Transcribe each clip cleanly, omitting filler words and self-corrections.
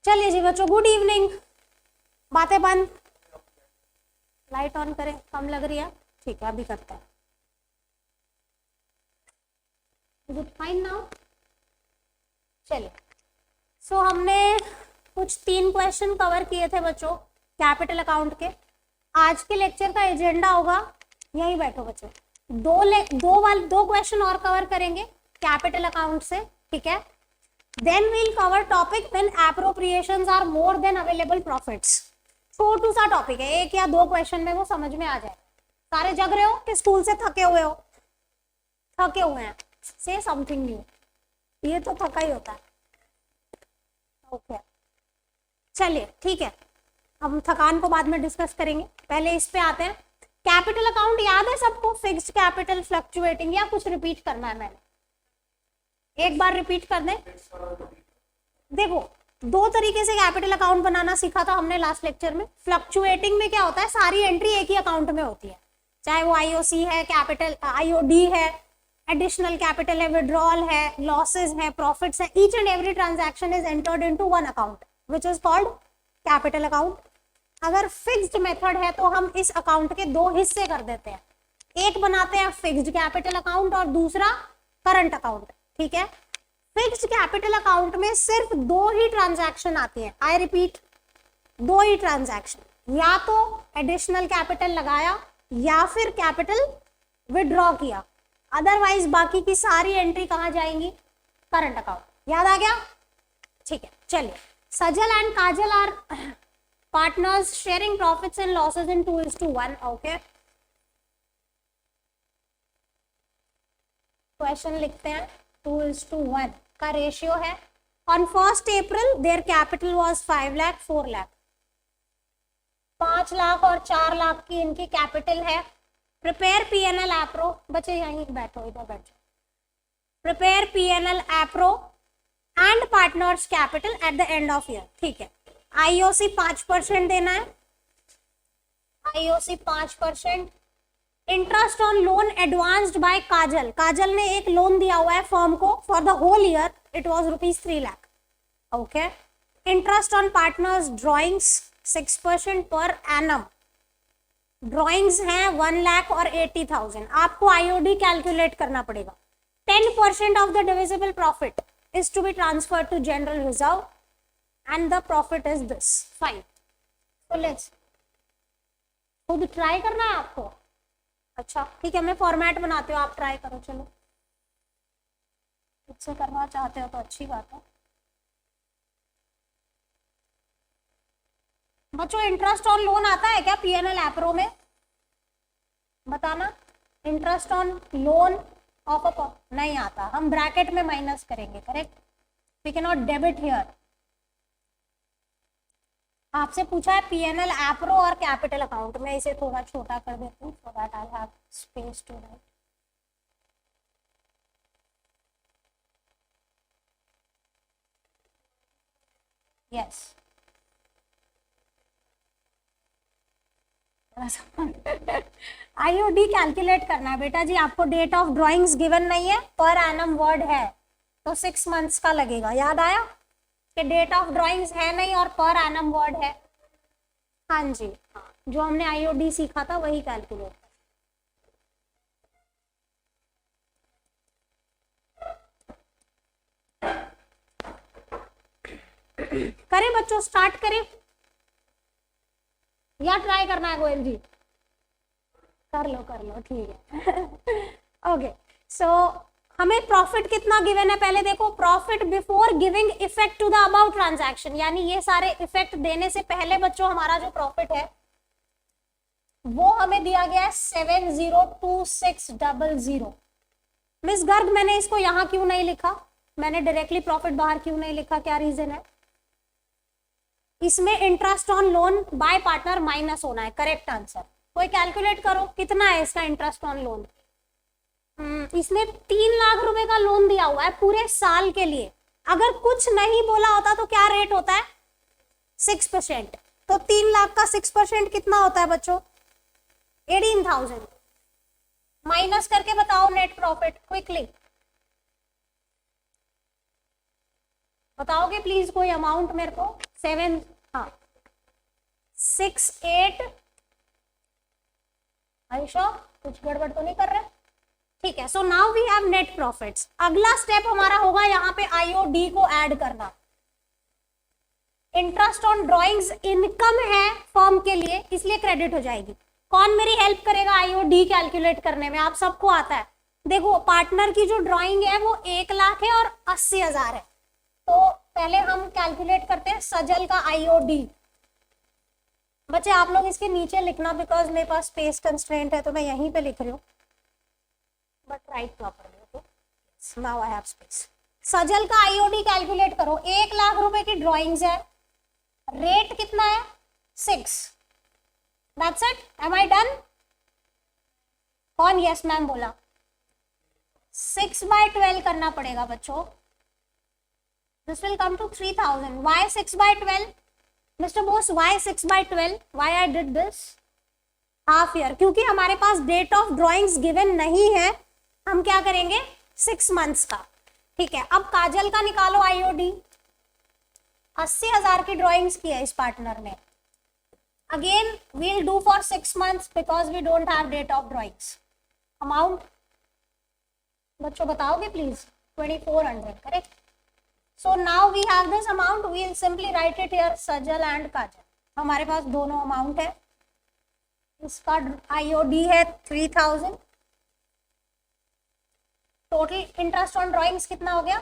चलिए जी बच्चों, good evening. बातें बंद, लाइट ऑन करें, कम लग रही है। ठीक है, अभी करते हैं। Good, fine now. चलिए, सो हमने कुछ 3 क्वेश्चन कवर किए थे बच्चों कैपिटल अकाउंट के। आज के लेक्चर का एजेंडा होगा, यहीं बैठो बच्चों, दो क्वेश्चन और कवर करेंगे कैपिटल अकाउंट से, ठीक है। Then we'll cover topic when appropriations are more than available profits. छोटू सा टॉपिक है, 1 या 2 क्वेश्चन में वो समझ में आ जाए। सारे जग रहे हो कि स्कूल से थके हुए हो? थके हुए हैं, से समथिंग न्यू, ये तो थका ही होता है। ओके चलिए ठीक है, हम थकान को बाद में डिस्कस करेंगे, पहले इस पे आते हैं। कैपिटल अकाउंट याद है सबको? फिक्स्ड कैपिटल, फ्लक्चुएटिंग, या कुछ रिपीट करना है? मैंने एक बार रिपीट कर दें। देखो, 2 तरीके से कैपिटल अकाउंट बनाना सीखा था हमने लास्ट लेक्चर में। फ्लक्चुएटिंग में क्या होता है, सारी एंट्री एक ही अकाउंट में होती है, चाहे वो आईओसी है, कैपिटल आईओडी है, एडिशनल कैपिटल है, विड्रॉल है, लॉसेस है, प्रॉफिट्स है। Each and every transaction is entered into one account which is called capital account. अगर फिक्स्ड मेथड है तो हम इस अकाउंट के 2 हिस्से कर देते हैं, एक बनाते हैं फिक्स्ड कैपिटल अकाउंट और दूसरा करंट अकाउंट, ठीक है। फिक्स्ड कैपिटल अकाउंट में सिर्फ 2 ही ट्रांजैक्शन आती है, आई रिपीट 2 ही ट्रांजैक्शन, या तो एडिशनल कैपिटल लगाया या फिर कैपिटल विड्रॉ किया, अदरवाइज बाकी की सारी एंट्री कहां जाएंगी? Current account. याद आ गया? ठीक है, चलिए। Sajal and Kajal are partners sharing profits and losses in 2:1। Okay, question लिखते हैं। 2:1 का रेशियो है। On 1 April their capital was 5 lakh 4 lakh. 5 lakh और 4 लाख की इनकी कैपिटल है। प्रिपेयर पीएनएल एप्रो, बच्चे यहीं बैठो, इधर बैठो। Prepare PNL appro and partners capital at the end of year, ठीक है। आईओसी 5% देना है, IOC 5%। Interest on loan advanced by Kajal, Kajal ने एक लोन दिया हुआ है फर्म को for the whole year, it was ₹3 lakh. Okay, interest on partners drawings 6% per annum. Drawings हैं 1 लाख और 80,000। आपको आईओडी कैलकुलेट करना पड़ेगा। 10% of the divisible profit is to be transferred to general reserve and the profit is this. Fine, तो let's खुद try करना है आपको। अच्छा ठीक है, मैं फॉर्मेट बनाती हूँ, आप ट्राई करो। चलो, मुझसे करना चाहते हो तो अच्छी बात है। बच्चों, इंटरेस्ट ऑन लोन आता है क्या पीएनएल एप्रो में? बताना। Interest on loan of a, नहीं आता, हम ब्रैकेट में माइनस करेंगे, correct. We can not debit here. आपसे पूछा है पीएनएल एप्रो और कैपिटल अकाउंट में, इसे थोड़ा छोटा कर देती हूँ so that I have space to write. Yes, IOD calculate करना है बेटा जी। आपको डेट ऑफ ड्राइंग्स गिवन नहीं है, पर एनम वर्ड है, तो 6 मंथ्स का लगेगा। याद आया कि डेट ऑफ ड्राइंग्स है नहीं और पर एनम वर्ड है। हाँ जी, हाँ, जो हमने आईओडी सीखा था वही कैलकुलेट। करें बच्चों, स्टार्ट करें या ट्राई करना है गोयल जी? कर लो, ठीक है। ओके, सो हमें प्रॉफिट कितना गिवन है पहले देखो। Profit before giving effect to the about transaction, यानी ये सारे इफेक्ट देने से पहले बच्चों हमारा जो प्रॉफिट है वो हमें दिया गया है 702600। मिस गर्ग, मैंने इसको यहां क्यों नहीं लिखा? मैंने डायरेक्टली प्रॉफिट बाहर क्यों नहीं लिखा? क्या रीजन है? इसमें interest on loan by partner minus होना है, करेक्ट आंसर। कोई कैलकुलेट करो कितना है इसका इंटरेस्ट ऑन लोन। इसने 3 लाख रुपए का लोन दिया हुआ है पूरे साल के लिए। अगर कुछ नहीं बोला होता तो क्या रेट होता है? 6%। तो 3 लाख का 6% कितना होता है बच्चों? 18,000। माइनस करके बताओ नेट प्रॉफिट क्विकली। बताओगे प्लीज कोई अमाउंट मेरे को? 7, हाँ 6, 8, आयुषा कुछ गड़बड़ तो नहीं कर रहे? ठीक है, so now we have net profits. अगला स्टेप हमारा होगा यहाँ पे आईओडी को ऐड करना। इंटरेस्ट ऑन ड्रॉइंग्स इनकम है फर्म के लिए, इसलिए क्रेडिट हो जाएगी। कौन मेरी हेल्प करेगा आईओडी कैलकुलेट करने में? आप सबको आता है। देखो पार्टनर की जो ड्रॉइंग है वो 1,00,000 है और 80,000 है, तो पहले हम कैलकुलेट करते हैं सजल का आईओडी। बच्चे आप लोग इसके नीचे लिखना, बिकॉज मेरे पास स्पेस कंस्ट्रेंट है तो मैं यहीं पे लिख रही हूँ, but write properly. Now I have space. Sajal का आईओडी कैलकुलेट करो। 1,00,000 रुपए की ड्रॉइंग्स है, रेट कितना है 6। That's it. Am I done? कौन यस मैम बोला? 6/12 करना पड़ेगा बच्चों। This will come to 3,000। Why 6/12? Mr. Bose, why 6/12? Why I did this? Half year, क्योंकि हमारे पास डेट ऑफ ड्रॉइंग्स गिवन नहीं है, हम क्या करेंगे 6 मंथ्स का। ठीक है, अब काजल का निकालो आईओडी। 80,000 की ड्रॉइंग्स की है इस पार्टनर ने। Again we'll do for 6 months because we don't have date of drawings. Amount बच्चों बताओगे please? 2400, correct. So now we have this amount. We'll simply write it here, Sajal and Kajal. हमारे पास दोनों amount है। इसका IOD है 3,000। Total interest on drawings कितना हो गया?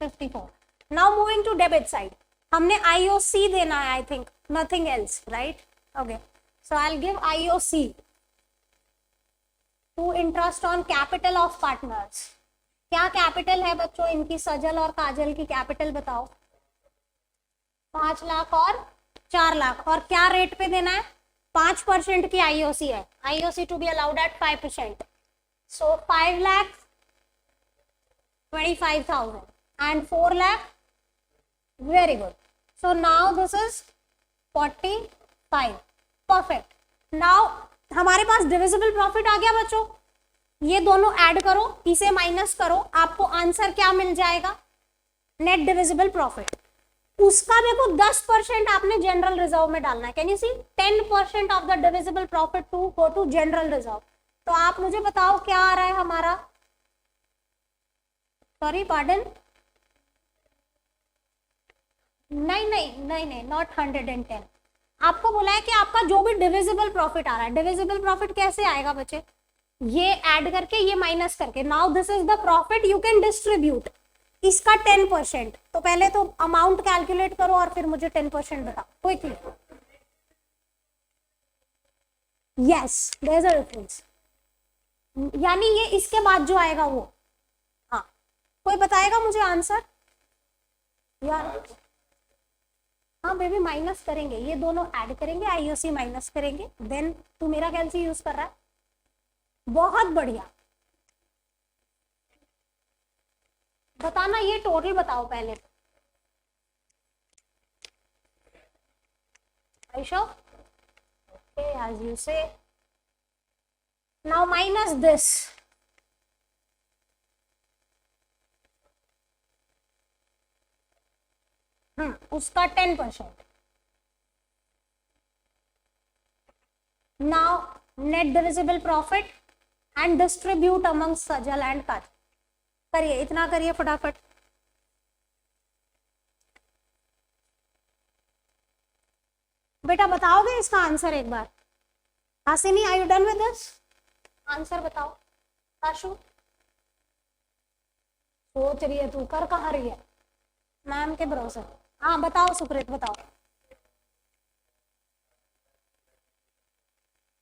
54। Now moving to debit side, हमने आईओसी देना है, I think nothing else, right? Okay, so I will give IOC to interest on capital of partners. क्या कैपिटल है बच्चों इनकी? सजल और काजल की कैपिटल बताओ। 5 लाख और 4 लाख। और क्या रेट पे देना है? 5% की आईओसी है। IOC to be allowed at 5%। So 5,25,000 and 4 lakh. Very good. So now this is 45। Perfect. Now हमारे पास डिविजिबल प्रॉफिट आ गया बच्चों। ये दोनों ऐड करो, इसे माइनस करो, आपको आंसर क्या मिल जाएगा? Net divisible profit. उसका देखो 10% आपने जनरल रिजर्व में डालना है। Can you see? 10% of the divisible profit to go to general reserve. तो आप मुझे बताओ क्या आ रहा है हमारा? सॉरी पार्डन, नहीं, नॉट 110। आपको बोला है कि आपका जो भी डिविजिबल प्रॉफिट आ रहा है, डिविजिबल प्रॉफिट कैसे आएगा बच्चे? ये ऐड करके, ये माइनस करके। Now this is the profit you can distribute. इसका 10%। तो पहले तो अमाउंट कैलकुलेट करो और फिर मुझे 10% बताओ quickly. Yes, there is a difference, यानी ये इसके बाद जो आएगा वो। हाँ, कोई बताएगा मुझे आंसर यार? हाँ बेबी, माइनस करेंगे, ये दोनों ऐड करेंगे, आईओसी माइनस करेंगे, देन तू मेरा कैलसी यूज कर रहा है। बहुत बढ़िया। बताना ये टोटल बताओ पहले। Ayesha, okay, as you say. Now minus this. उसका 10%। Now net divisible profit and distribute among Sajal and Kajal. करिए, इतना करिए फटाफट। बेटा बताओगे इसका आंसर एक बार? Hasini, are you done with this? Answer बताओ। आशु सोच रही है, तू कर कहाँ रही है? मैम के भरोसे। हाँ बताओ सुकृत, बताओ।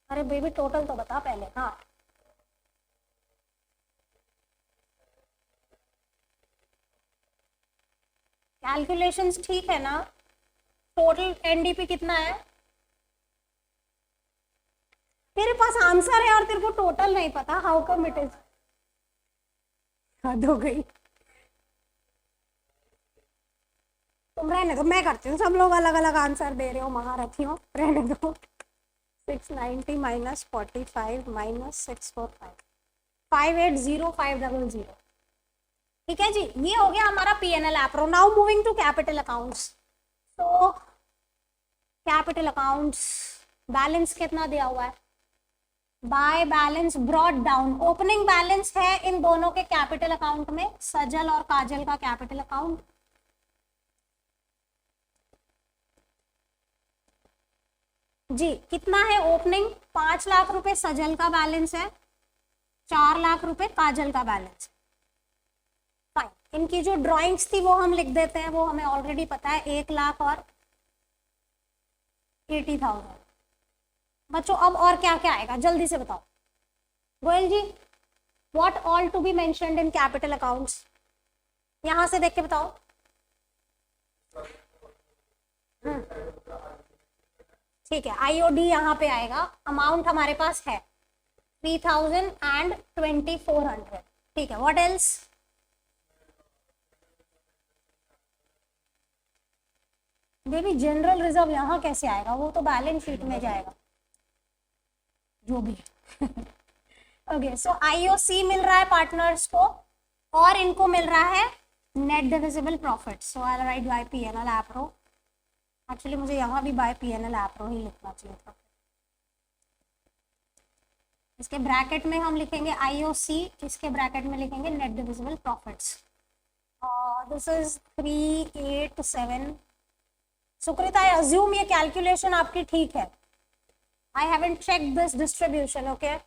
अरे बेबी टोटल तो बता पहले। हाँ, कैलकुलेशंस ठीक है ना? टोटल एनडीपी कितना है? तेरे पास आंसर है और तेरे को टोटल नहीं पता, हाउ कम इट इज? हद हो गई। तुम रहने दो, मैं करती हूँ। सब लोग अलग अलग आंसर दे रहे हो, महारथियों, रहने दो। 690 माइनस 45 माइनस 645, 580500। ठीक है जी, ये हो गया हमारा PNL appro. Now moving to capital accounts. तो कैपिटल अकाउंट्स बैलेंस कितना दिया हुआ है, by balance brought down, opening balance है इन दोनों के कैपिटल अकाउंट में, सजल और काजल का कैपिटल अकाउंट। जी कितना है ओपनिंग, 5 लाख रुपए सजल का बैलेंस है, 4 लाख रुपए काजल का बैलेंस है। फाइन, इनकी जो ड्राइंग्स थी वो हम लिख देते हैं, वो हमें ऑलरेडी पता है, 1 लाख और 80,000। बच्चों अब और क्या क्या आएगा जल्दी से बताओ, Goyal ji, what all to be mentioned in capital accounts, यहां से देख के बताओ। ठीक है, आईओडी यहाँ पे आएगा, अमाउंट हमारे पास है 3,000 एंड 2,400। ठीक है, what else, baby general reserve यहाँ कैसे आएगा, वो तो बैलेंस शीट में जाएगा जो भी। ओके, सो आईओसी मिल रहा है पार्टनर्स को और इनको मिल रहा है net divisible profit. So I write by PNL appro, actually मुझे यहाँ भी बाय पीएनएल एप्रो ही लिखना चाहिए था। इसके ब्रैकेट में हम लिखेंगे आईओसी, इसके ब्रैकेट में लिखेंगे net divisible profits. This is 387। Sukrita, I assume ये कैलकुलेशन आपकी ठीक है। I haven't checked this distribution, okay?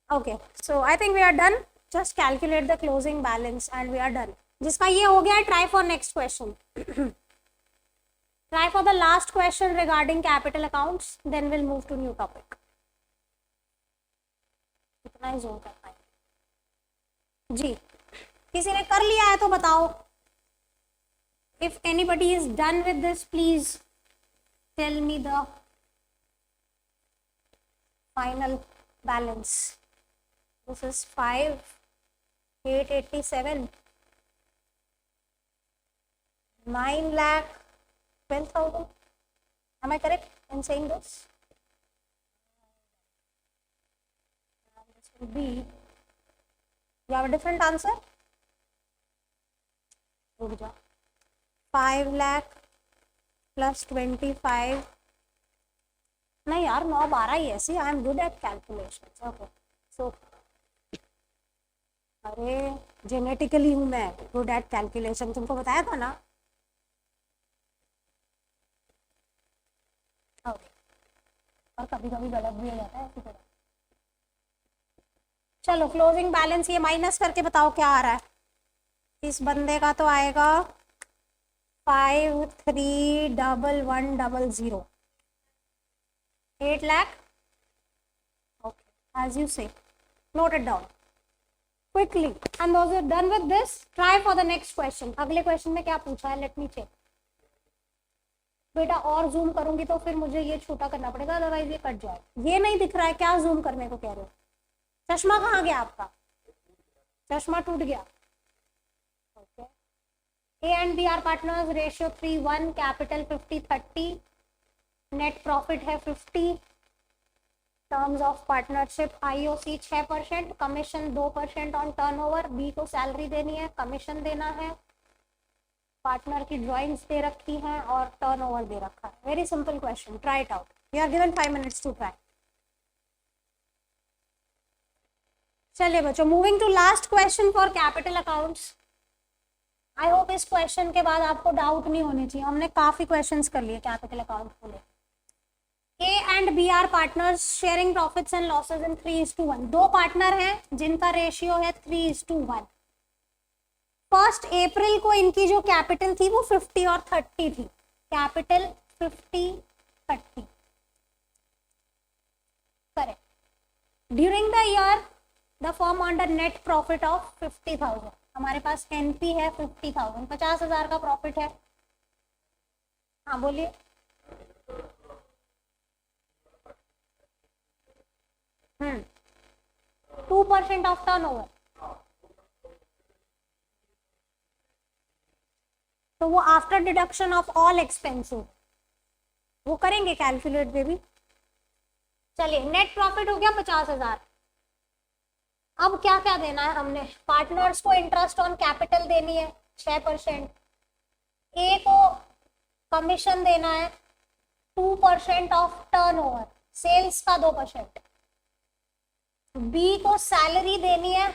Okay, so I think we are done. Just calculate the closing balance and we are done. जिसका ये हो गया, try for next question. Try for the last question regarding capital accounts, then we'll move to new topic. कितना ही zoom कर पाएंगे जी, किसी ने कर लिया है तो बताओ। If anybody is done with this, please tell me the final balance. This is 5,887, 9,12,000. Am I correct in saying this? And this will be, you have a different answer? 5 lakh plus 25. नहीं यार, 9-12 ही ऐसी, I am good at calculation. Okay, so अरे genetically हूँ मैं good at calculation, तुमको बताया था ना। ओके, और कभी कभी गलत भी हो जाता है ऐसी तरह। चलो क्लोजिंग बैलेंस ये माइनस करके बताओ क्या आ रहा है। इस बंदे का तो आएगा 5,3,1,1,0. 8 lakh. Okay, as you say, note it down quickly. And those are done with this. Try for the next question. अगले क्वेश्चन में क्या पूछा है, लेट मी चेक। बेटा और जूम करूंगी तो फिर मुझे ये छोटा करना पड़ेगा, अदरवाइज ये कट जाए। ये नहीं दिख रहा है, क्या जूम करने को कह रहे हो? चश्मा कहाँ गया आपका? चश्मा टूट गया। Okay, A and B are partners, ratio 3:1, capital 50-30, net profit है 50, terms of partnership IOC 6%, commission 2% on turnover, B को सैलरी देनी है, कमीशन देना है, पार्टनर की ड्राइंग्स दे रखी हैं और टर्नओवर दे रखा है। Very simple question, try it out. You are given 5 minutes to try. चलिए बच्चों, moving to last question for capital accounts. I hope इस क्वेश्चन के बाद आपको डाउट नहीं होनी चाहिए, हमने काफी क्वेश्चंस कर लिए कैपिटल अकाउंट को लेकर। A and B are partners sharing profits and losses in 3:1. दो पार्टनर हैं जिनका रेशियो है 3:1। 1 अप्रैल को इनकी जो कैपिटल थी वो 50 और 30 थी। Capital 50-30, correct. During the year the firm earned a net profit of 50,000। हमारे पास एनपी है 50,000, 50,000 का प्रॉफिट है। हाँ बोलिए। हम्म, 2% ऑफ टर्नओवर, तो वो after deduction of all expenses वो करेंगे कैलकुलेट बेबी। चलिए, नेट प्रॉफिट हो गया 50,000। अब क्या क्या देना है हमने? पार्टनर्स को इंटरेस्ट ऑन कैपिटल देनी है 6%, ए को कमीशन देना है 2% ऑफ टर्नओवर, सेल्स का 2%। बी को सैलरी देनी है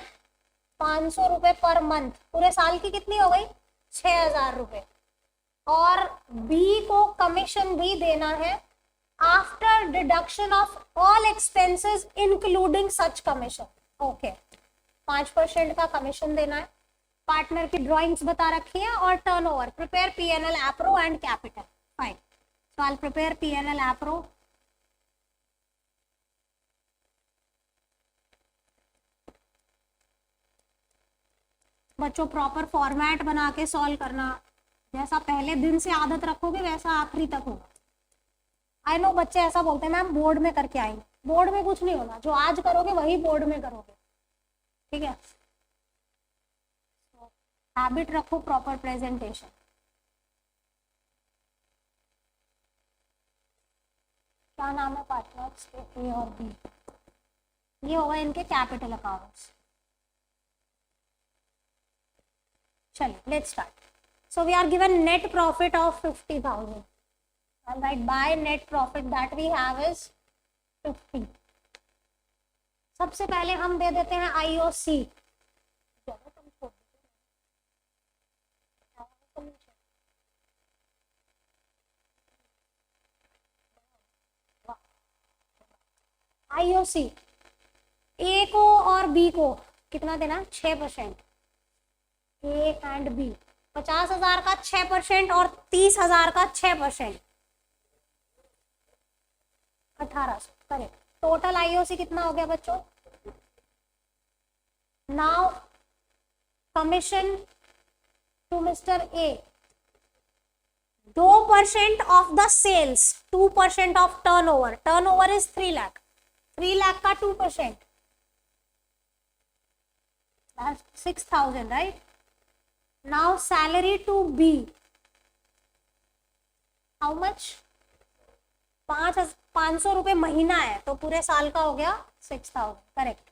500 रुपए पर मंथ, पूरे साल की कितनी हो गई 6000 रुपए। और बी को कमीशन भी देना है after deduction of all expenses including such commission. Okay, 5% का कमीशन देना है। पार्टनर की ड्राइंग्स बता रखी है और turnover. Prepare PNL appro and capital. Fine, so I will prepare PNL appro. बच्चों प्रॉपर फॉर्मेट बना के सॉल्व करना, जैसा पहले दिन से आदत रखोगे वैसा आखिरी तक होगा। आई नो बच्चे ऐसा बोलते हैं मैम बोर्ड में करके आएंगे, बोर्ड में कुछ नहीं होना, जो आज करोगे वही बोर्ड में करोगे, ठीक है। हैबिट रखो प्रॉपर प्रेजेंटेशन। क्या नाम है पार्टनर्स के, ए और बी। ये होगा इनके कैपिटल अकाउंट्स। चलिए let's start. So we are given net profit of 50,000. All right, by net profit that we have is 50. सबसे पहले हम दे देते हैं IOC। IOC A को और B को कितना देना, 6%। A एंड B 50,000 का 6% और 30,000 का 6%, 1800। करेक्ट। टोटल आईओसी कितना हो गया बच्चों। Now commission to mister A 2% of the sales, 2% of turnover. Turnover is 3 lakh, 3 lakh का 2%, 6,000, right. Now salary to B, how much, 500 रुपए महीना है तो पूरे साल का हो गया 6,000, करेक्ट।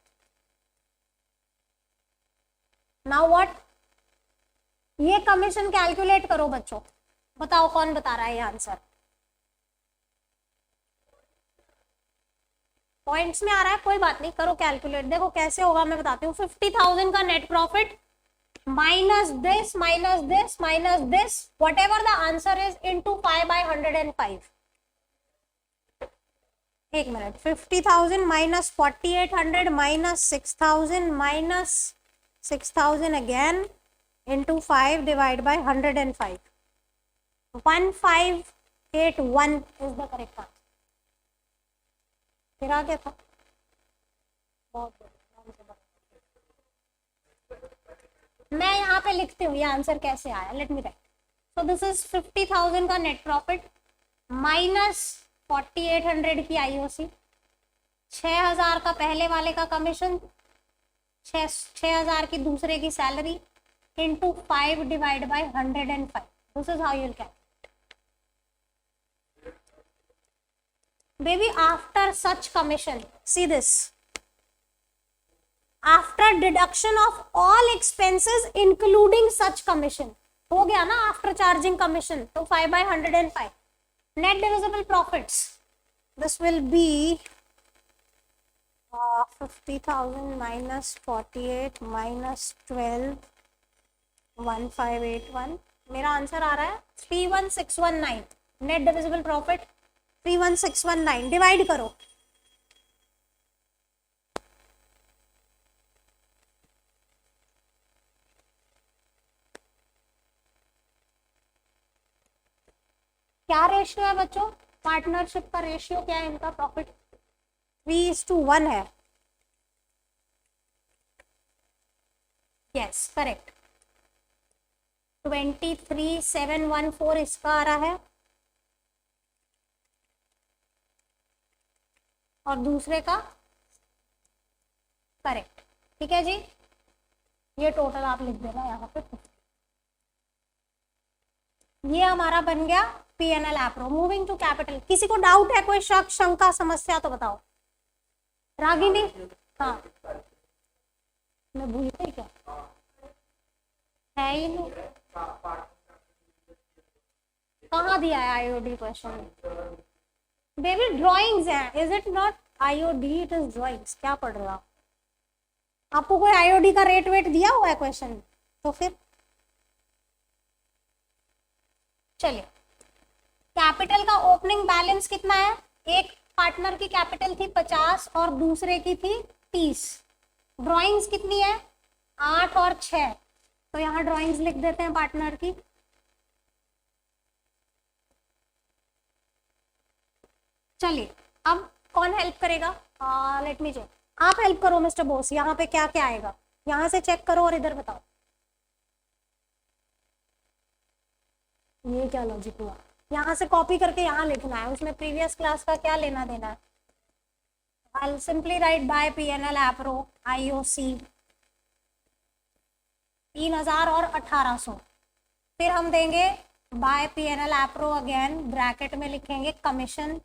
Now what, ये कमीशन कैलकुलेट करो बच्चों, बताओ कौन बता रहा है ये आंसर। पॉइंट्स में आ रहा है, कोई बात नहीं, करो कैलकुलेट। देखो कैसे होगा मैं बताती हूँ। 50,000 का net profit minus this minus this minus this, whatever the answer is, into 5/105। एक minute, 50,000 minus 4,800 minus 6,000 minus 6,000 again into 5 divided by 105, 1581 is the correct answer। फिर आगे था बहुत, मैं यहाँ पे लिखती हूँ ये आंसर कैसे आया, let me right. So this is 50,000 का नेट प्रॉफिट माइनस 4,800 की आईओसी, 6,000 का पहले वाले का कमीशन, 6,000 की दूसरे की salary, into 5 divide by 105। This is how you will calculate. Baby after such commission, see this, after deduction of all expenses including such commission, हो गया ना आफ्टर चार्जिंग कमीशन, तो 5/105। Net divisible profits, this will be 50,000 minus 48 minus 12, 1581। मेरा answer आ रहा है 31619। Net divisible profit 31619, divide करो। क्या ratio है बच्चों, पार्टनरशिप का रेशियो क्या है इनका, प्रॉफिट 3:1 है। यस करेक्ट, 23,714 इसका आ रहा है और दूसरे का, करेक्ट, ठीक है जी। ये टोटल आप लिख देना यहाँ पे। ये हमारा बन गया PNL appro. Moving to capital. किसी को डाउट है, कोई शक शंका समस्या तो बताओ। रागिनी, हाँ मैं भूल गई क्या, है ही नहीं। कहाँ दिया है आईओडी क्वेश्चन? बेबी ड्राइंग्स है, is it not IOD, it is drawings. क्या पढ़ रहे हो आप? आपको कोई आईओडी का रेट वेट दिया हुआ है क्वेश्चन? तो फिर चलिए, कैपिटल का ओपनिंग बैलेंस कितना है? एक पार्टनर की कैपिटल थी 50 और दूसरे की थी 30। ड्राइंग्स कितनी है? 8 और 6। तो यहाँ ड्राइंग्स लिख देते हैं पार्टनर की। चलिए, अब कौन हेल्प करेगा? Let me check. आप हेल्प करो मिस्टर बोस, यहाँ पे क्या क्या आएगा यहाँ से चेक करो और इधर बताओ ये क्या लॉजिक हुआ। यहाँ से कॉपी करके यहाँ लिखना है, उसमें प्रीवियस क्लास का क्या लेना देना है। I'll simply write by PNL APRO IOC 3000 और 1800। फिर हम देंगे by PNL APRO again, bracket में लिखेंगे कमीशन।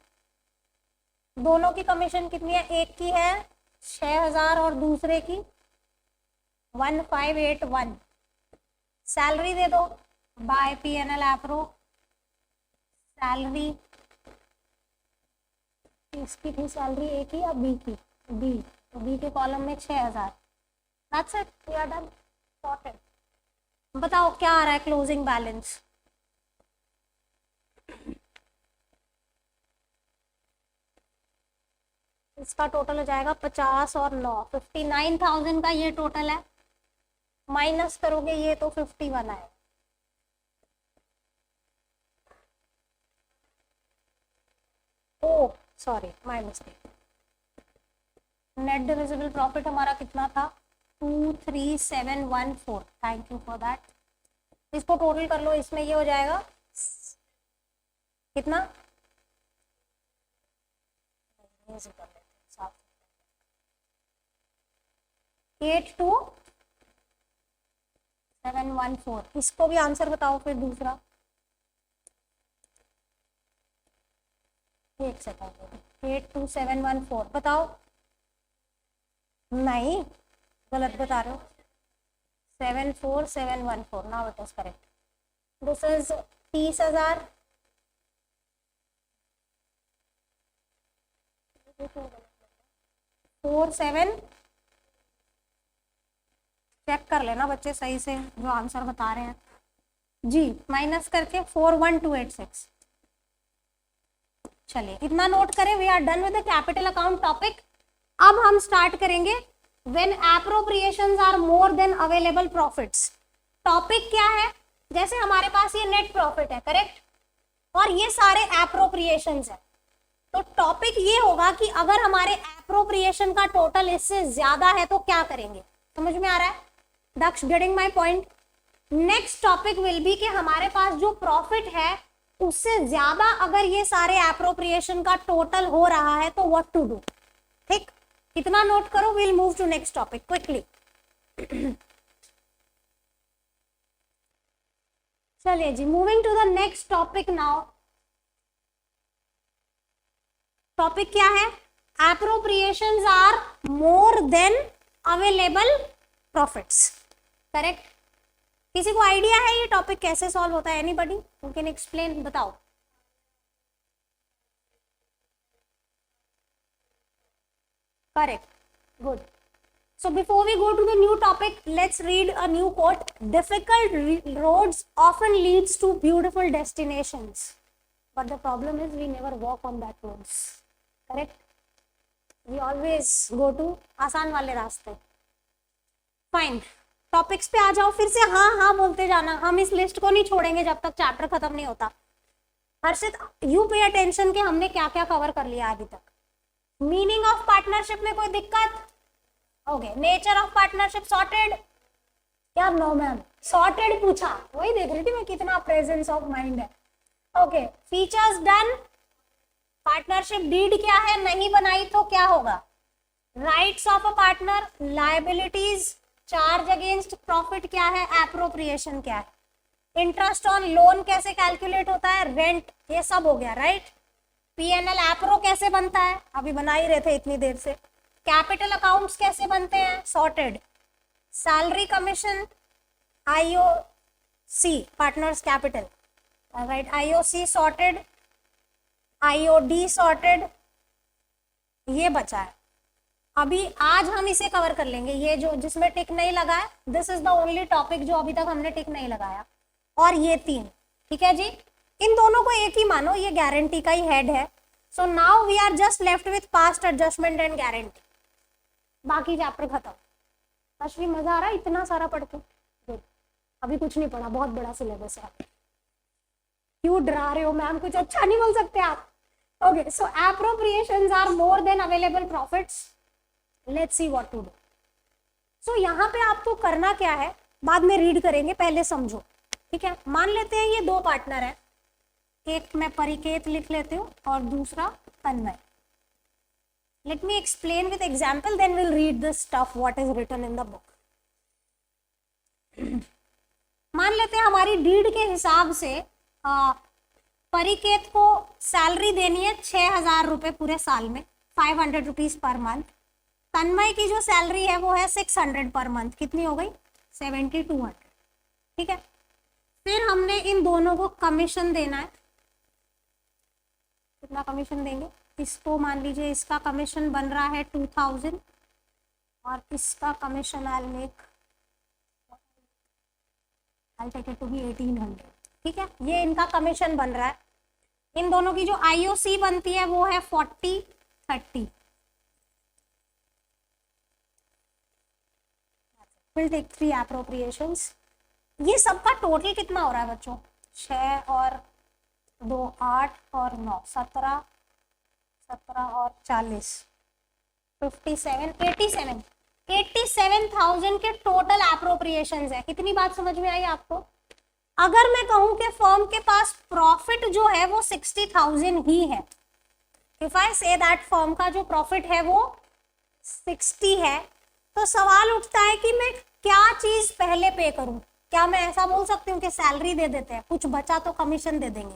दोनों की कमीशन कितनी है? एक की है 6000 और दूसरे की 1581। सैलरी दे दो बाय PNL APRO, सैलरी इसकी थी सैलरी ए की या बी की? बी। तो बी के कॉलम में 6000। That's it, we are done, sorted. बताओ क्या आ रहा है क्लोजिंग बैलेंस? इसका टोटल हो जाएगा 50 और 9, 59,000 का ये टोटल है। माइनस करोगे ये तो 51 आएगा। Oh sorry, my mistake. Net divisible profit हमारा कितना था? 23714। Thank you for that. इसको टोटल कर लो, इसमें ये हो जाएगा कितना? 82714। इसको भी आंसर बताओ फिर दूसरा। एक सेकंड, 82714 बताओ। नहीं, गलत बता रहे हो। 74714। Now it is correct. This is 30,000। 47 check कर लेना बच्चे सही से जो आंसर बता रहे हैं जी, माइनस करके 41286। चलिए इतना नोट करें। We are done with the capital account topic. अब हम स्टार्ट करेंगे when appropriations are more than available profits. Topic क्या है? जैसे हमारे पास ये नेट प्रॉफिट है, करेक्ट, और ये सारे एप्रोप्रिएशंस है। तो टॉपिक ये होगा कि अगर हमारे एप्रोप्रिएशन का टोटल इससे ज्यादा है तो क्या करेंगे। समझ में आ रहा है? Daksh getting my point? Next topic will be कि हमारे पास जो प्रॉफिट है उससे ज्यादा अगर ये सारे एप्रोप्रिएशन का टोटल हो रहा है तो व्हाट टू डू। ठीक, इतना नोट करो। Will move to next topic quickly. चलिए जी, moving to the next topic now. Topic क्या है? Appropriations are more than available profits. Correct. किसी को आइडिया है ये टॉपिक कैसे सॉल्व होता है? Anybody who can explain? बताओ। Correct, good. So before we go to the new topic, let's read a new quote. Difficult roads often leads to beautiful destinations, but the problem is we never walk on that roads. Correct? We always go to आसान वाले रास्ते। Fine. Topics पे आ जाओ फिर से। हाँ हाँ बोलते जाना, हम इस लिस्ट को नहीं छोड़ेंगे जब तक चैप्टर खत्म नहीं होता। हर्षित, यू पे अटेंशन के हमने क्या क्या कवर कर लिया अभी तक। मीनिंग ऑफ पार्टनरशिप में कोई दिक्कत? Okay, nature of partnership sorted? क्या नो मैम, सॉर्टेड पूछा, वही देख रही थी मैं कितना प्रेजेंस ऑफ माइंड है। Okay, features done. Partnership deed क्या है? नहीं बनाई तो क्या होगा? Rights of a partner, liabilities, charge against profit क्या है, एप्रोप्रिएशन क्या है, इंटरेस्ट ऑन लोन कैसे कैलकुलेट होता है, रेंट, ये सब हो गया, राइट। पीएनएल एप्रो कैसे बनता है, अभी बना ही रहे थे इतनी देर से। कैपिटल अकाउंट्स कैसे बनते हैं, sorted. Salary commission, IOC partners capital, right, IOC sorted, IOD sorted, ये बचा है। अभी आज हम इसे कवर कर लेंगे, ये जो जिसमें टिक नहीं लगा है, this is the only topic जो अभी तक हमने टिक नहीं लगाया, और ये 3, ठीक है जी। इन दोनों को एक ही मानो, ये गारंटी का ही हेड है। So now we are just left with past, adjustment and guarantee, बाकी चैप्टर खत्म। अश्वी मजा आ रहा है इतना सारा पढ़ के? अभी कुछ नहीं पढ़ा, बहुत बड़ा सिलेबस है। क्यों डरा रहे हो मैम, कुछ अच्छा नहीं बोल सकते आप? Okay, so appropriations are more than available profits, let's see what to do. So यहाँ पे आपको करना क्या है, बाद में रीड करेंगे, पहले समझो, ठीक है। मान लेते हैं ये 2 पार्टनर है, एक मैं परिकेत लिख लेती हूँ और दूसरा Tanmay. Let me explain with example, then will read the stuff what is written in the book. मान लेते हैं हमारी डीड के हिसाब से परिकेत को सैलरी देनी है 6,000 रुपए पूरे साल में, 500 रुपीज पर मंथ। तन्मय की जो सैलरी है वो है 600 पर मंथ, कितनी हो गई? 7,200, ठीक है। फिर हमने इन दोनों को कमीशन देना है, कितना कमीशन देंगे? इसको मान लीजिए इसका कमीशन बन रहा है 2,000 और इसका commission I take it to be 1,800, ठीक है। ये इनका कमीशन बन रहा है। इन दोनों की जो आईओसी बनती है वो है 40-30। Will take 3 appropriations. ये सबका टोटल कितना हो रहा है बच्चों? 6 और 2 8 और 9 17 और 40 57 87,000 के टोटल एप्रोप्रिएशंस है। कितनी बात समझ में आई आपको? अगर मैं कहूं कि फर्म के पास प्रॉफिट जो है वो 60,000 ही है, if I say that firm का जो प्रॉफिट है वो 60 है, तो सवाल उठता है कि मैं क्या चीज पहले पे करूं। क्या मैं ऐसा बोल सकती हूँ कि सैलरी दे देते हैं, कुछ बचा तो कमीशन दे देंगे,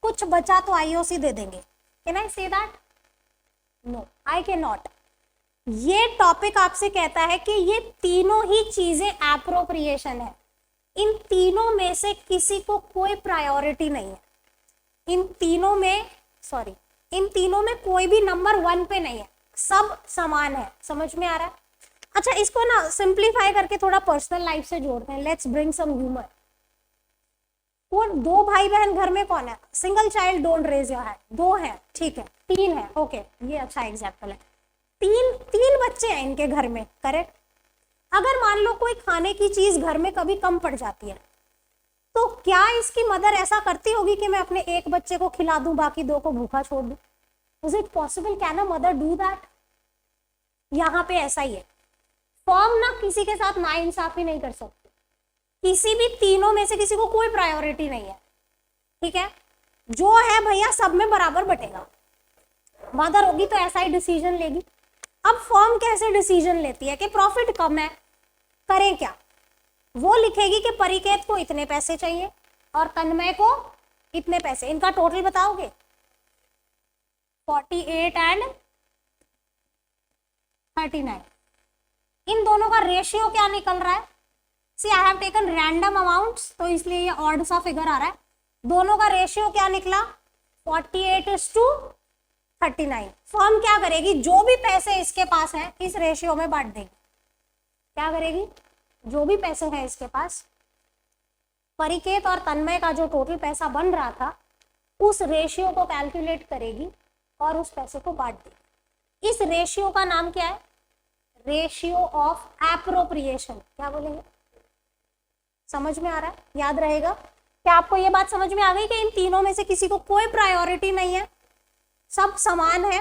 कुछ बचा तो आईओसी दे देंगे? Can I say that? No, I can not. ये टॉपिक आपसे कहता है कि ये तीनों ही चीजें एप्रोप्रिएशन है। इन तीनों में से किसी को कोई प्रायोरिटी नहीं है। इन तीनों में कोई भी नंबर 1 पे नहीं है, सब समान है। समझ में आ रहा है? अच्छा, इसको ना सिंप्लीफाई करके थोड़ा पर्सनल लाइफ से जोड़ते हैं। Let's bring some humour. कौन 2 भाई बहन घर में कौन है? Single child, don't raise your hand. 2 है, ठीक है। 3 है, ओके, ये अच्छा एग्जाम्पल है। तीन बच्चे हैं इनके घर में, करेक्ट। अगर मान लो कोई खाने की चीज घर में कभी कम पड़ जाती है, तो क्या इसकी मदर ऐसा करती होगी कि मैं अपने एक बच्चे को खिला दूं, बाकी 2 को भूखा छोड़ दूं? Is it possible? Can a mother do that? यहाँ पे ऐसा ही है। फर्म ना किसी के साथ नाइंसाफी नहीं कर सकती, किसी भी तीनों में से किसी को कोई प्रायोरिटी नहीं है, ठीक है। जो है भैया सब में बराबर बटेगा। मदर होगी तो ऐसा ही डिसीजन लेगी। अब फर्म कैसे डिसीजन लेती है कि प्रॉफिट कम है, करें क्या? वो लिखेगी कि परिकेत को इतने पैसे चाहिए और तन्मय को इतने पैसे। इनका टोटल बताओगे? 48 एंड 39। इन दोनों का रेशियो क्या निकल रहा है? See I have taken random amounts, तो इसलिए ये ऑड सा फिगर आ रहा है। दोनों का रेशियो क्या निकला? 48:39। फर्म क्या करेगी? जो भी पैसे इसके पास है इस रेशियो में बांट देगी। क्या करेगी? जो भी पैसे हैं इसके पास, परिकेत और तन्मय का जो टोटल पैसा बन रहा था, उस रेशियो को कैलकुलेट करेगी और उस पैसे को बांट देगी। इस रेशियो का नाम क्या है? Ratio of appropriation. क्या बोलेंगे? समझ में आ रहा है? याद रहेगा? क्या आपको ये बात समझ में आ गई कि इन तीनों में से किसी को कोई प्रायोरिटी नहीं है, सब समान है?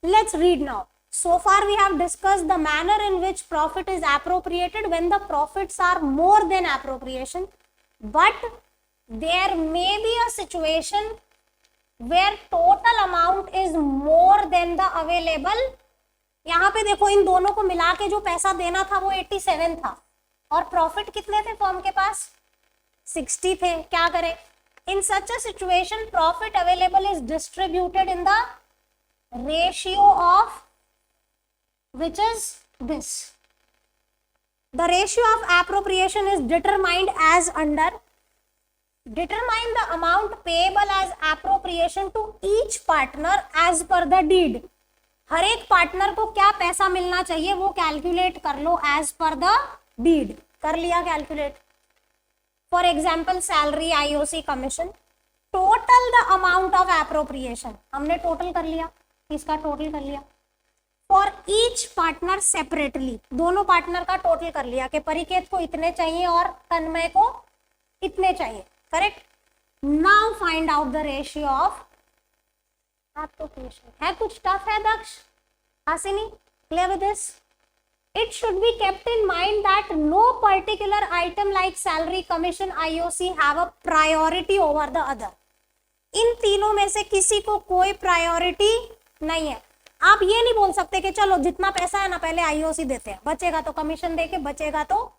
Let's read now. So far we have discussed the manner in which profit is appropriated when the profits are more than appropriation, but there may be a situation where total amount is more than the available। यहाँ पे देखो, इन दोनों को मिला के जो पैसा देना था वो 87 था और प्रॉफिट कितने थे फर्म के पास? 60 थे। क्या करें? In such a situation, profit available is distributed in the ratio of which is this. The ratio of appropriation is determined as under determine the amount payable as appropriation to each partner as per the deed. हर एक partner को क्या पैसा मिलना चाहिए वो calculate कर लो as per the deed. कर लिया calculate. For example salary, IOC, commission. Total the amount of appropriation हमने टोटल कर लिया, इसका टोटल कर लिया। फॉर ईच पार्टनर सेपरेटली, दोनों पार्टनर का टोटल कर लिया कि परिकेत को इतने चाहिए और तन्मय को इतने चाहिए। Correct. Now find out the ratio of appropriation. है कुछ टफ है Daksh, Hasini, clear with this? It should be kept in mind that no particular item like salary, commission, IOC have a priority over the other. इन तीनों में से किसी को कोई priority नहीं है। आप ये नहीं बोल सकते कि चलो जितना पैसा है ना पहले आईओसी देते हैं, बचेगा तो कमीशन देके, बचेगा तो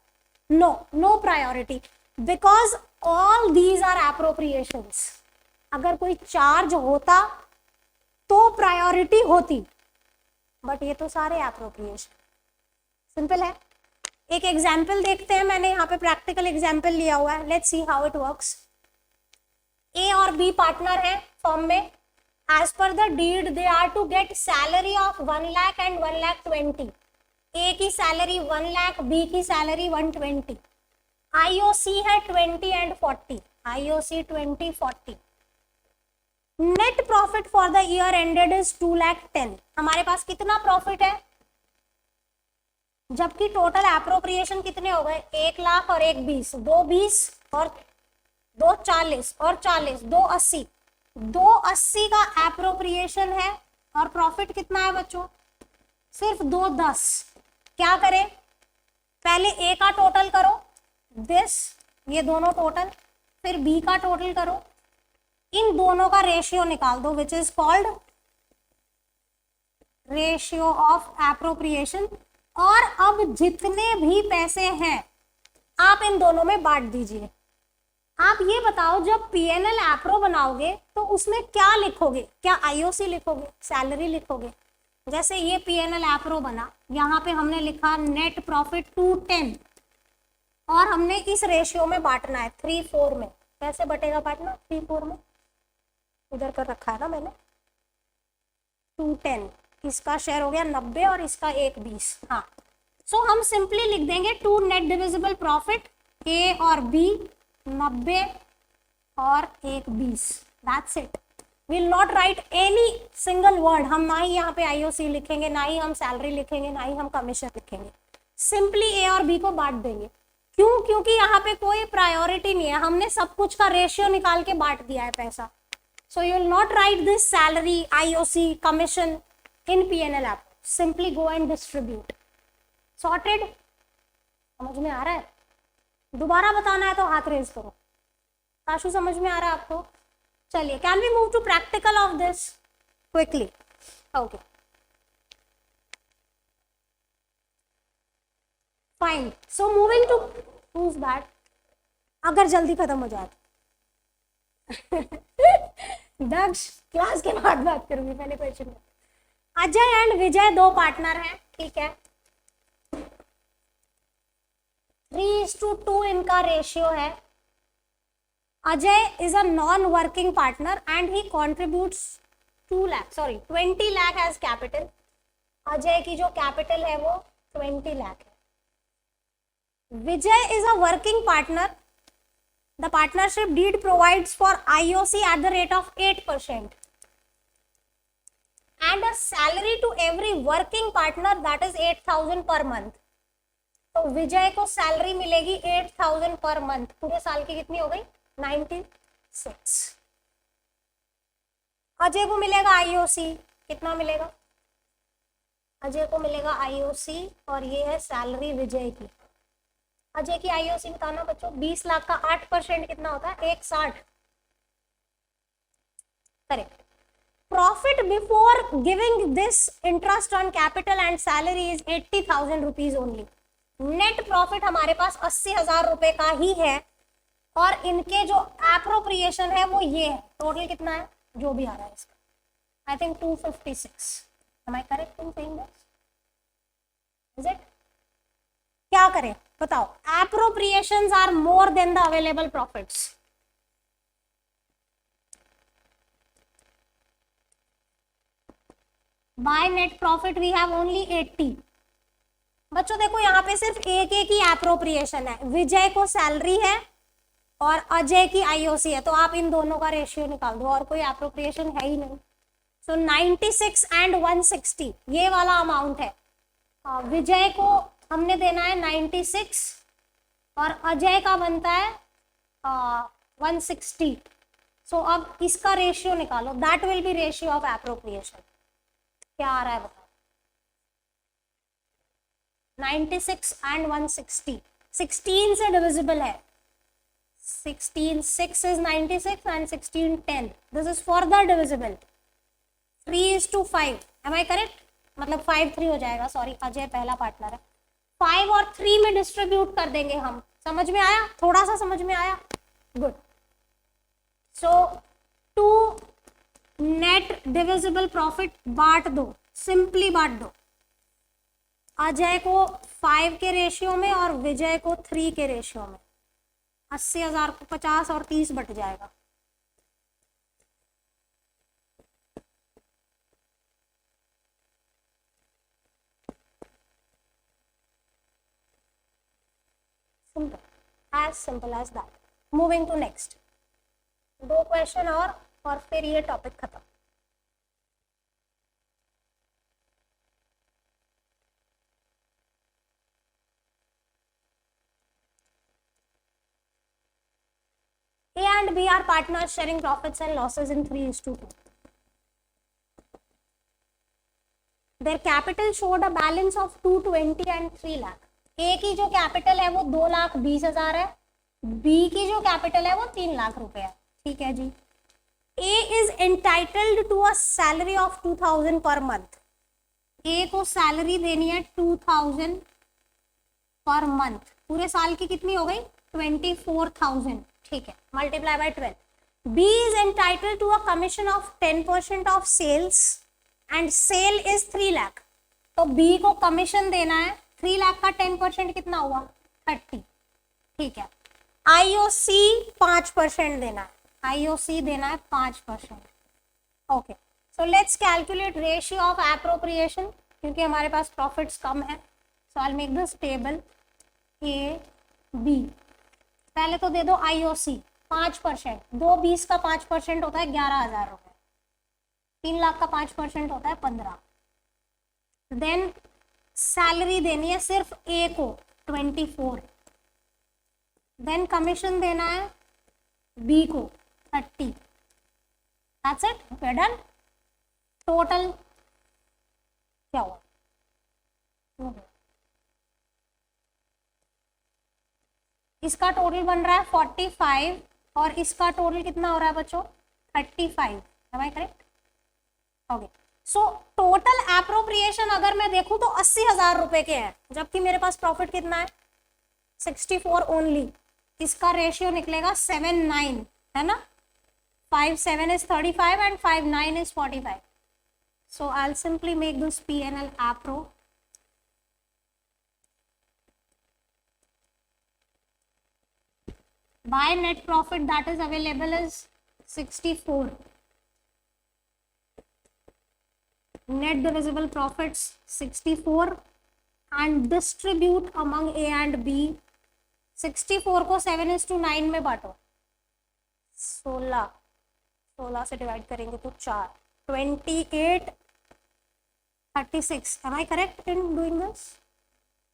no priority, because all these are appropriations. अगर कोई चार्ज होता तो प्रायोरिटी होती, बट ये तो सारे एप्रोप्रिएशन। सिंपल है। एक एग्जाम्पल देखते हैं, मैंने यहाँ पे प्रैक्टिकल एग्जाम्पल लिया हुआ है। Let's see how it works. A और बी पार्टनर है फॉर्म में। As per the deed they are to get salary of 1 lakh and 1,20,000। A की सैलरी 1 लाख, बी की सैलरी 120। आईओसी है 20 and 40। IOC 20, 40। Net profit for the year ended is 2,10,000। हमारे पास कितना profit है, जबकि टोटल एप्रोप्रिएशन कितने हो गए, 1 लाख और 1 20, 2 20 और 2 40 और 40, 2 80। 2 80 का एप्रोप्रिएशन है और प्रॉफिट कितना है बच्चों, सिर्फ 2 10। क्या करें, पहले ए का टोटल करो, दिस, ये दोनों टोटल, फिर बी का टोटल करो, इन दोनों का रेशियो निकाल दो, which is called ratio of appropriation. और अब जितने भी पैसे हैं आप इन दोनों में बांट दीजिए। आप ये बताओ, जब पीएनएल एप्रो बनाओगे तो उसमें क्या लिखोगे, क्या आईओसी लिखोगे, सैलरी लिखोगे? जैसे ये पीएनएल एप्रो बना, यहाँ पे हमने लिखा नेट प्रॉफिट 210 और हमने इस रेशियो में बांटना है 3-4 में। कैसे बटेगा पार्टनर? 3-4 में। इधर कर रखा है ना मैंने, 210, इसका शेयर हो गया 90 और इसका 1 20। हाँ, सो हम सिंपली लिख देंगे 2 नेट डिविजिबल प्रॉफिट, ए और बी 90 और 1 20। That's it. Will not write any single word. हम ना ही यहाँ पे आईओसी लिखेंगे, ना ही हम सैलरी लिखेंगे, ना ही हम कमीशन लिखेंगे। सिंपली ए और बी को बांट देंगे। क्यों? क्योंकि यहाँ पे कोई प्रायोरिटी नहीं है, हमने सब कुछ का रेशियो निकाल के बांट दिया है पैसा। So you will not right this salary, IOC, commission in PNL app. Simply go and distribute. Sorted? समझ में आ रहा है? दोबारा बताना है तो हाथ रेज करो। काशु समझ में आ रहा है आपको? चलिए, can we move to practical of this quickly? Okay, fine. So moving to who's that? अगर जल्दी खत्म हो जाए दक्ष, क्लास के बाद बात करूंगी, पहले क्वेश्चन में। अजय एंड विजय 2 पार्टनर हैं, ठीक है। 3:2 इनका रेशियो है। Ajay is a non working partner and he contributes 20 lakh as capital. Ajay की जो कैपिटल है वो 20 लाख है। Vijay is a working partner. The partnership deed provides for IOC at the rate of 8%. And a salary to every working partner that is 8,000 per month. तो विजय को salary मिलेगी 8,000 per month. पूरे साल की कितनी हो गई? 96। अजय को मिलेगा आईओसी, कितना मिलेगा? अजय को मिलेगा आईओसी और ये है सैलरी विजय की। अजय की आईओसी बताना बच्चों, 20 लाख का 8% कितना होता है? 160। Correct. Profit before giving this interest on capital and salary is 80,000 rupees only. Net profit हमारे पास 80,000 रुपए का ही है और इनके जो एप्रोप्रिएशन है वो ये है। टोटल कितना है जो भी आ रहा है इसका? I think 256। Am I correct in saying this? Is it? क्या करें बताओ? Appropriations are more than the available profits. By net profit we have only 80। बच्चों देखो यहाँ पे सिर्फ एक ही एप्रोप्रिएशन है, विजय को सैलरी है और अजय की आईओसी है, तो आप इन दोनों का रेशियो निकाल दो, और कोई एप्रोप्रिएशन है ही नहीं। सो 96 एंड 160 ये वाला अमाउंट है। विजय को हमने देना है 96 और अजय का बनता है 160। सो अब इसका रेशियो निकालो, that will be ratio of appropriation. क्या आ रहा है बताओ? 96 एंड 160 16 से डिविजिबल है। 16 6 is 96 and 16 10. This is further divisible. 3:5. Am I correct? मतलब 5 3 हो जाएगा। सॉरी अजय पहला पार्टनर है। 5 और 3 में डिस्ट्रीब्यूट कर देंगे हम। समझ में आया? थोड़ा सा समझ में आया? गुड। सो 2 नेट डिविजिबल प्रॉफिट बांट दो, सिंपली बांट दो। अजय को 5 के रेशियो में और विजय को 3 के रेशियो में। 80,000 को 50 और 30 बट जाएगा। Simple, as simple as that. Moving to next. 2 question और फिर ये टॉपिक खत्म। A and B are partners sharing profits and losses in 3:2. Their capital showed a balance of 220 and 3 lakh. A की जो कैपिटल है वो 2,20,000 है, B की जो कैपिटल है वो 3 लाख रुपए है। ठीक है जी। A is entitled to a salary of 2,000 per month. A को सैलरी देनी है 2,000 पर मंथ। पूरे साल की कितनी हो गई? 24,000। ठीक है, multiply by 12। B is entitled to a commission of 10% of sales and sale is 3 lakh. तो B को कमीशन देना है, 3 लाख का 10% कितना हुआ? 30। ठीक है। IOC 5% देना है, IOC देना है 5%। Okay, so let's calculate ratio of appropriation, क्योंकि हमारे पास प्रॉफिट्स कम है। So I will make this table A B। पहले तो दे दो IOC 5%, 2,20 का 5% होता है 11,000 रुपए, 3 लाख का 5% होता है 15। देन सैलरी देनी है सिर्फ A को 24। देन कमीशन देना है B को 30। That's it, we're done. Total क्या हुआ? इसका टोटल बन रहा है 45 और इसका टोटल कितना हो रहा है बच्चों? 35। Am I correct? Okay, so total appropriation अगर मैं देखूं तो 80,000 रुपए के हैं, जबकि मेरे पास प्रॉफिट कितना है? 64 ओनली। इसका रेशियो निकलेगा 7:9, है ना? 5:7 is 35 and 5:9 is 45. So I'll simply make this P&L APRO. By net profit that is available is 64. Net divisible profits 64 and distribute among A and B. 64 को 7:9 में बांटो। 16 से डिवाइड करेंगे तो 4, 28, 36। Am I correct in doing this?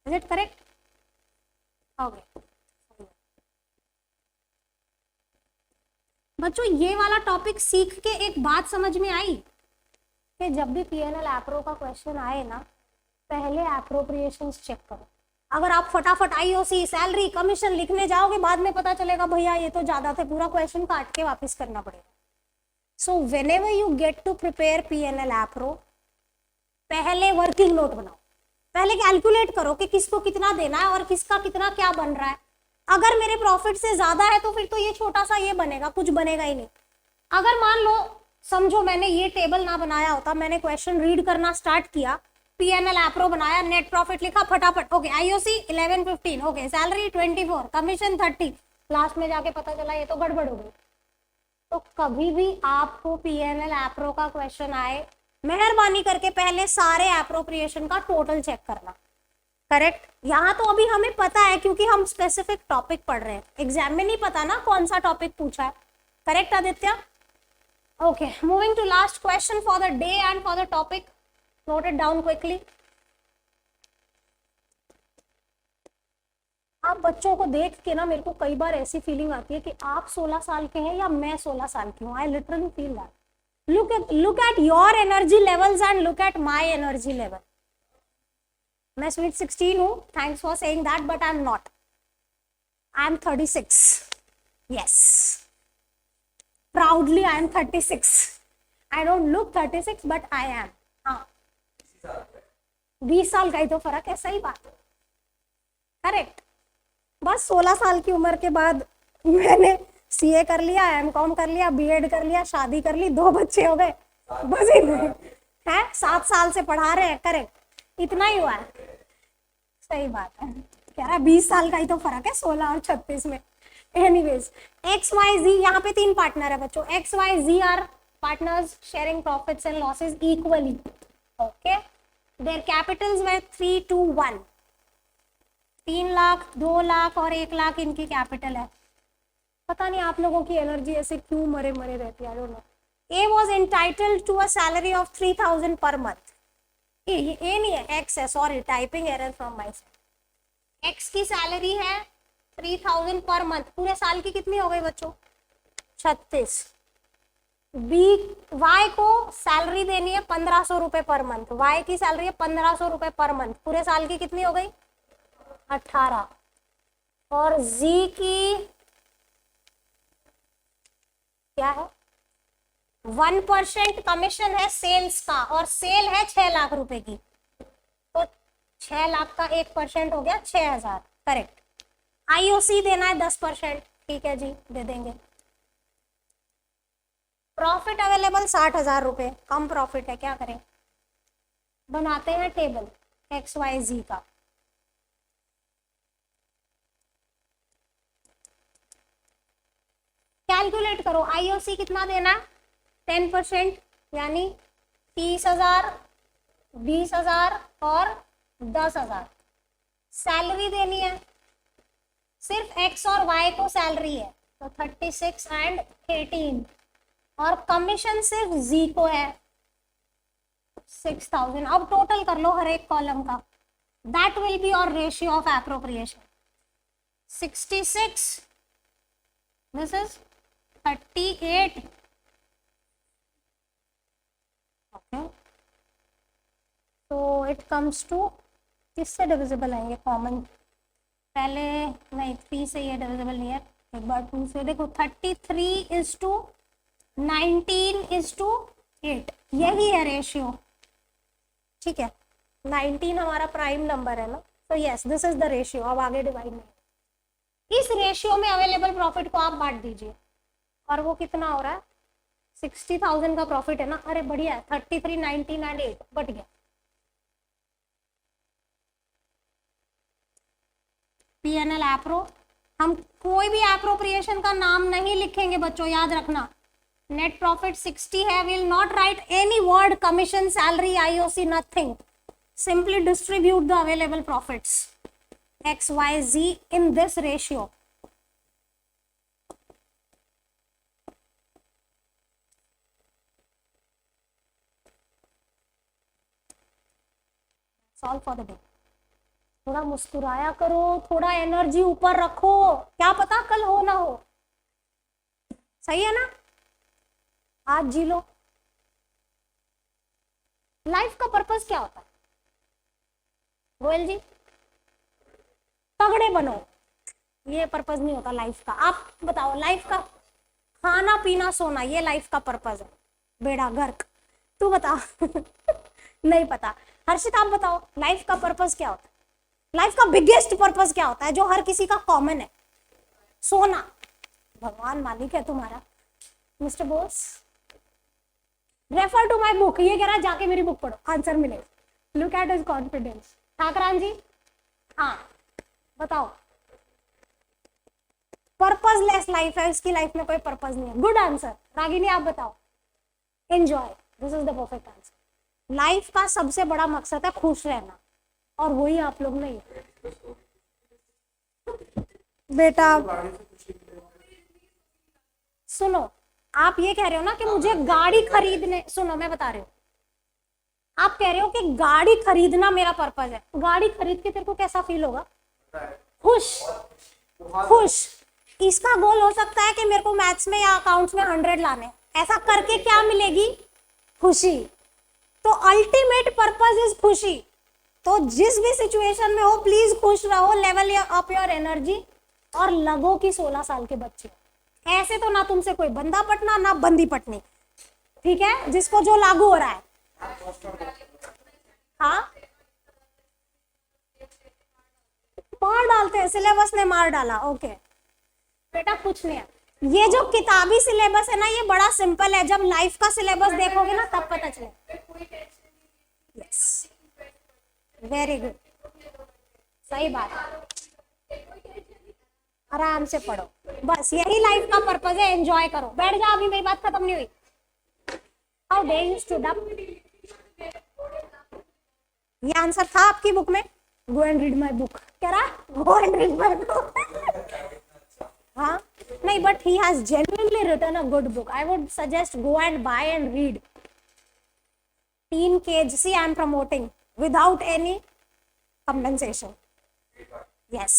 Is it correct? Okay. बच्चों ये वाला topic सीख के एक बात समझ में आई कि जब भी P&L एप्रो का क्वेश्चन आए ना, पहले एप्रोप्रिएशंस चेक करो। अगर आप फटाफट IOC सैलरी कमीशन लिखने जाओगे, बाद में पता चलेगा भैया ये तो ज्यादा थे, पूरा क्वेश्चन काट के वापस करना पड़ेगा। So whenever you get to prepare P&L appro, पहले वर्किंग नोट बनाओ, पहले कैलकुलेट करो कि किसको कितना देना है और किसका कितना क्या बन रहा है। अगर मेरे प्रॉफिट से ज्यादा है तो फिर तो ये छोटा सा ये बनेगा, कुछ बनेगा ही नहीं। अगर मान लो समझो मैंने ये टेबल ना बनाया होता, मैंने क्वेश्चन रीड करना स्टार्ट किया, P&L एप्रो बनाया, नेट प्रॉफिट लिखा फटाफट, okay IOC 11-15, okay salary 24, commission 30, last में जाके पता चला ये तो गड़बड़ हो गई। तो कभी भी आपको P&L एप्रो का क्वेश्चन आए, मेहरबानी करके पहले सारे एप्रोप्रिएशन का टोटल चेक करना। करेक्ट। यहाँ तो अभी हमें पता है क्योंकि हम स्पेसिफिक टॉपिक पढ़ रहे हैं, एग्जाम में नहीं पता ना कौन सा टॉपिक पूछा है। Correct Aditya? Okay, moving to last question for the day and for the topic, note it down quickly. आप बच्चों को देख के ना मेरे को कई बार ऐसी फीलिंग आती है कि आप 16 साल के हैं या मैं 16 साल की हूँ। I literally feel that. look at your energy levels and look at my energy level. मैं स्वीट 16 हूँ, thanks for saying that, but I am not. I am 36। Yes, proudly I am 36। I don't look 36 but I am. हाँ, 20 साल का ही तो फर्क है। सही बात है, करेक्ट। बस 16 साल की उम्र के बाद मैंने सीए कर लिया, एमकॉम कर लिया, बीएड कर लिया, शादी कर ली, 2 बच्चे हो गए, बस है 7 साल से पढ़ा रहे हैं। करेक्ट, इतना ही हुआ है। सही बात है, कह रहा है 20 साल का ही तो फर्क है 16 और 36 में। एनीवेज, एक्स वाई जी, यहाँ पे 3 पार्टनर है बच्चों। X Y Z are partners sharing profits and losses equally. Okay, their capitals were 3 to 1। 3 lakh, 2 lakh और 1 लाख इनकी कैपिटल है। पता नहीं आप लोगों की एनर्जी ऐसे क्यों मरे मरे रहती है, I don't know. A was entitled to a salary of 3000 per month. A नहीं है, एक्स है, sorry, typing error from my side. X की सैलरी है 3000 पर मंथ। पूरे साल की कितनी हो गई बच्चों? 36। बी, वाई को सैलरी देनी है 1500 रुपए पर मंथ। वाई की सैलरी है 1500 रुपए पर मंथ। पूरे साल की कितनी हो गई? 18। और जी की क्या है? 1% कमीशन है सेल्स का, और सेल है 6 लाख रुपए की, तो 6 लाख का 1% हो गया 6000। करेक्ट। आईओसी देना है 10%। ठीक है जी, दे देंगे। प्रॉफिट अवेलेबल 60,000 रुपए, कम प्रॉफिट है, क्या करें? बनाते हैं टेबल एक्स वाई जी का। कैलकुलेट करो, आईओसी कितना देना है? 10%, यानी 30,000, 20,000 और 10,000। सैलरी देनी है, सिर्फ एक्स और वाई को सैलरी है, तो 36 एंड 18। और कमीशन सिर्फ जी को है 6000। अब टोटल कर लो हर एक कॉलम का। That will be your ratio of appropriation. 66, this is 38। Okay, तो इट कम्स टू, किससे डिविजिबल आएंगे कॉमन? पहले नहीं, 3 से ये डिविजिबल नहीं है, एक बार 2 से देखो। 33 इज टू 19 इज टू 8, यही है रेशियो। ठीक है, 19 हमारा प्राइम नंबर है ना, तो yes this is the ratio. अब आगे डिवाइड नहीं, इस रेशियो में अवेलेबल प्रॉफिट को आप बांट दीजिए, और वो कितना हो रहा है? 60,000 का प्रॉफिट है ना। अरे बढ़िया है, 33, 19 एंड 8 बट गया। पीएनएल एप्रो, हम कोई भी एप्रोप्रिएशन का नाम नहीं लिखेंगे बच्चों, याद रखना। नेट प्रॉफिट 60 है, will not write any word commission, salary, IOC, nothing. Simply distribute the available profits X Y Z in this ratio. Solve for the day. थोड़ा मुस्कुराया करो, थोड़ा एनर्जी ऊपर रखो, क्या पता कल हो ना हो। सही है ना? आज जी लो। लाइफ का पर्पस क्या होता है गोयल जी? तगड़े बनो, ये पर्पस नहीं होता लाइफ का। आप बताओ, लाइफ का खाना पीना सोना, ये लाइफ का पर्पस है? बेड़ा गर्क, तू बता। नहीं पता। हर्षित आप बताओ, लाइफ का पर्पस क्या होता है? लाइफ का बिगेस्ट पर्पस क्या होता है जो हर किसी का कॉमन है? सोना। भगवान मालिक है तुम्हारा। Mister Bose, refer to my book, ये कह रहा है जाके मेरी बुक पढ़ो, आंसर मिलेगा। Look at his confidence. Thakran ji, हाँ बताओ। पर्पसलेस लाइफ है, इसकी लाइफ में कोई पर्पस नहीं है। Good answer. रागिनी आप बताओ। Enjoy, this is the perfect answer. Life का सबसे बड़ा मकसद है खुश रहना, और वही आप लोग नहीं बेटा। सुनो, आप ये कह रहे हो ना कि मुझे गाड़ी खरीदने, सुनो मैं बता रही हूँ, आप कह रहे हो कि गाड़ी खरीदना मेरा पर्पज है। गाड़ी खरीद के तेरे को कैसा फील होगा? खुश। खुश। इसका गोल हो सकता है कि मेरे को मैथ्स में या अकाउंट्स में 100 लाने, ऐसा करके क्या मिलेगी? खुशी। तो अल्टीमेट पर्पज इज खुशी। तो जिस भी सिचुएशन में हो प्लीज खुश रहो, लेवल अप योर एनर्जी, और लगो कि 16 साल के बच्चे। ऐसे तो ना तुमसे कोई बंदा पटना ना बंदी पटनी, ठीक है, जिसको जो लागू हो रहा है। हाँ, मार डालते हैं, सिलेबस ने मार डाला। ओके बेटा, कुछ नहीं है, ये जो किताबी सिलेबस है ना ये बड़ा सिंपल है, जब लाइफ का सिलेबस देखोगे ना तब पता चले। यस, वेरी गुड, सही बात है, आराम से पढ़ो, बस यही लाइफ का पर्पज है, एंजॉय करो। बैठ जा, अभी मेरी बात खत्म नहीं हुई। How day you stood up? ये आंसर था आपकी बुक में? Go and read my book. कह रहा go and read my book. हाँ नहीं, but he has genuinely written a good book. I would suggest go and buy and read. Teen Cage, see I am promoting without any compensation. Yes,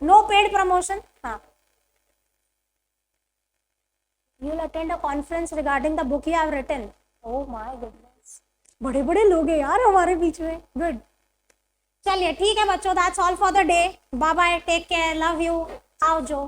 no paid promotion. हाँ, you'll attend a conference regarding the book you have written. Oh my goodness, बड़े बड़े लोग हैं यार हमारे बीच में। Good. चलिए ठीक है बच्चों, that's all for the day. Bye bye, take care, love you. आओ जो।